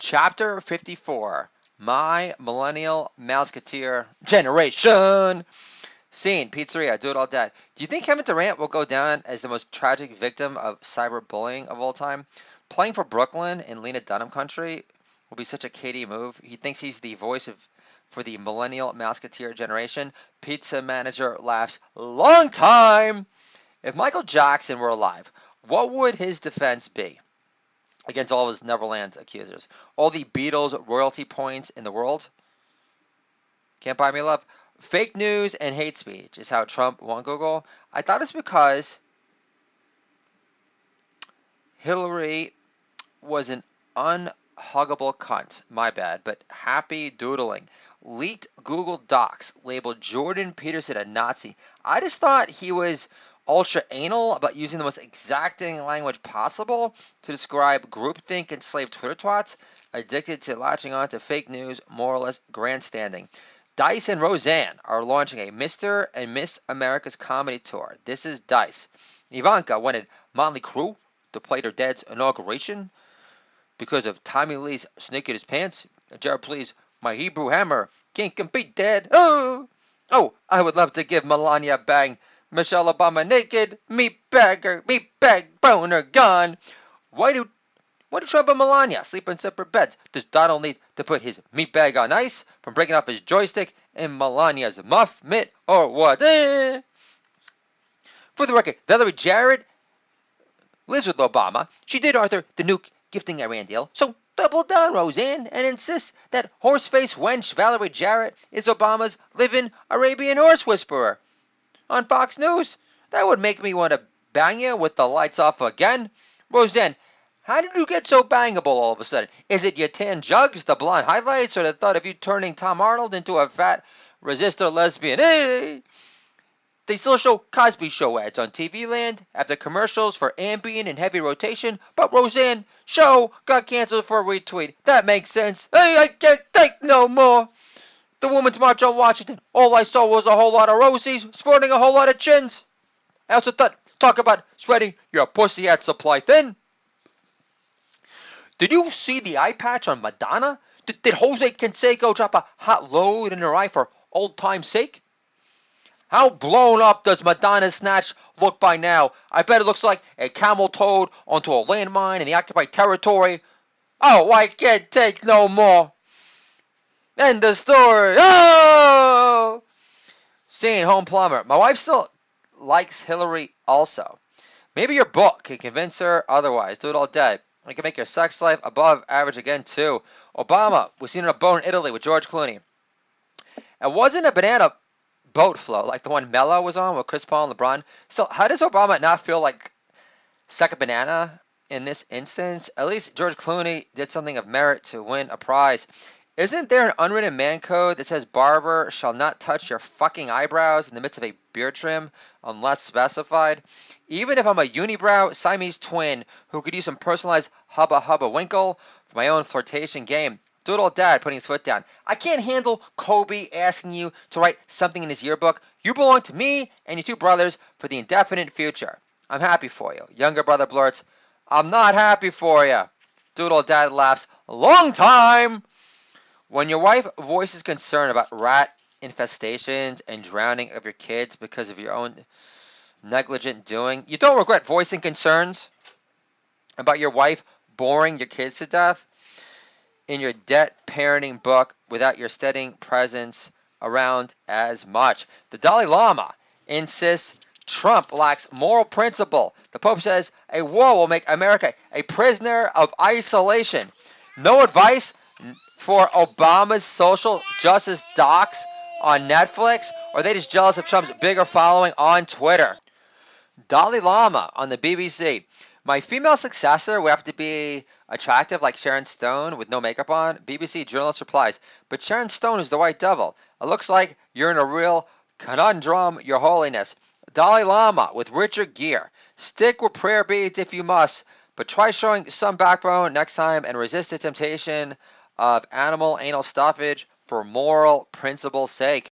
Chapter 54. My Millennial Mouseketeer Generation. Scene, pizzeria, do it all dead. Do you think Kevin Durant will go down as the most tragic victim of cyberbullying of all time? Playing for Brooklyn in Lena Dunham country will be such a KD move. He thinks he's the voice for the Millennial Mouseketeer generation. Pizza manager laughs. Long time! If Michael Jackson were alive, what would his defense be against all of his Neverland accusers? All the Beatles royalty points in the world? Can't buy me love. Fake news and hate speech is how Trump won Google. I thought it's because Hillary was an unhuggable cunt. My bad, but happy doodling. Leaked Google Docs labeled Jordan Peterson a Nazi. I just thought he was ultra anal about using the most exacting language possible to describe groupthink and slave Twitter twats addicted to latching on to fake news, more or less grandstanding. Dice and Roseanne are launching a Mr. and Miss America's comedy tour. This is Dice. Ivanka wanted Motley Crue to play their dad's inauguration because of Tommy Lee's snake in his pants. Jared, please, my Hebrew hammer can't compete, Dad. Oh, I would love to give Melania bang. Michelle Obama naked, meat bag boner gone. Why do Trump and Melania sleep in separate beds? Does Donald need to put his meat bag on ice from breaking up his joystick in Melania's muff mitt or what? For the record, Valerie Jarrett lives with Obama. She did Arthur the Nuke gifting Iran deal. So double down, Roseanne, and insist that horse-faced wench Valerie Jarrett is Obama's living Arabian horse whisperer. On Fox News, that would make me want to bang you with the lights off again. Roseanne, how did you get so bangable all of a sudden? Is it your tan jugs, the blonde highlights, or the thought of you turning Tom Arnold into a fat resistor lesbian? Hey! They still show Cosby Show ads on TV Land after commercials for Ambien in heavy rotation, but Roseanne show got canceled for a retweet. That makes sense. Hey, I can't take no more. The Women's March on Washington. All I saw was a whole lot of rosies sporting a whole lot of chins. I also talk about sweating your pussy at supply thin. Did you see the eye patch on Madonna? Did Jose Canseco drop a hot load in her eye for old time's sake? How blown up does Madonna's snatch look by now? I bet it looks like a camel toed onto a landmine in the occupied territory. Oh, I can't take no more. End the story. Oh! Seeing Home Plumber. My wife still likes Hillary also. Maybe your book can convince her otherwise. Do it all day. It can make your sex life above average again, too. Obama was seen on a boat in Italy with George Clooney. It wasn't a banana boat float like the one Mello was on with Chris Paul and LeBron. Still, how does Obama not feel like second banana in this instance? At least George Clooney did something of merit to win a prize. Isn't there an unwritten man code that says barber shall not touch your fucking eyebrows in the midst of a beard trim unless specified? Even if I'm a unibrow Siamese twin who could use some personalized hubba hubba winkle for my own flirtation game. Doodle dad putting his foot down. I can't handle Kobe asking you to write something in his yearbook. You belong to me and your two brothers for the indefinite future. I'm happy for you. Younger brother blurts, I'm not happy for you. Doodle dad laughs, long time. When your wife voices concern about rat infestations and drowning of your kids because of your own negligent doing, you don't regret voicing concerns about your wife boring your kids to death in your debt parenting book without your steadying presence around as much. The Dalai Lama insists Trump lacks moral principle. The Pope says a war will make America a prisoner of isolation. No advice for Obama's social justice docs on Netflix, or are they just jealous of Trump's bigger following on Twitter? Dalai Lama on the BBC. My female successor would have to be attractive like Sharon Stone with no makeup on. BBC journalist replies, but Sharon Stone is the white devil. It looks like you're in a real conundrum, your holiness. Dalai Lama with Richard Gere. Stick with prayer beads if you must, but try showing some backbone next time and resist the temptation of animal anal stuffage for moral principle's sake.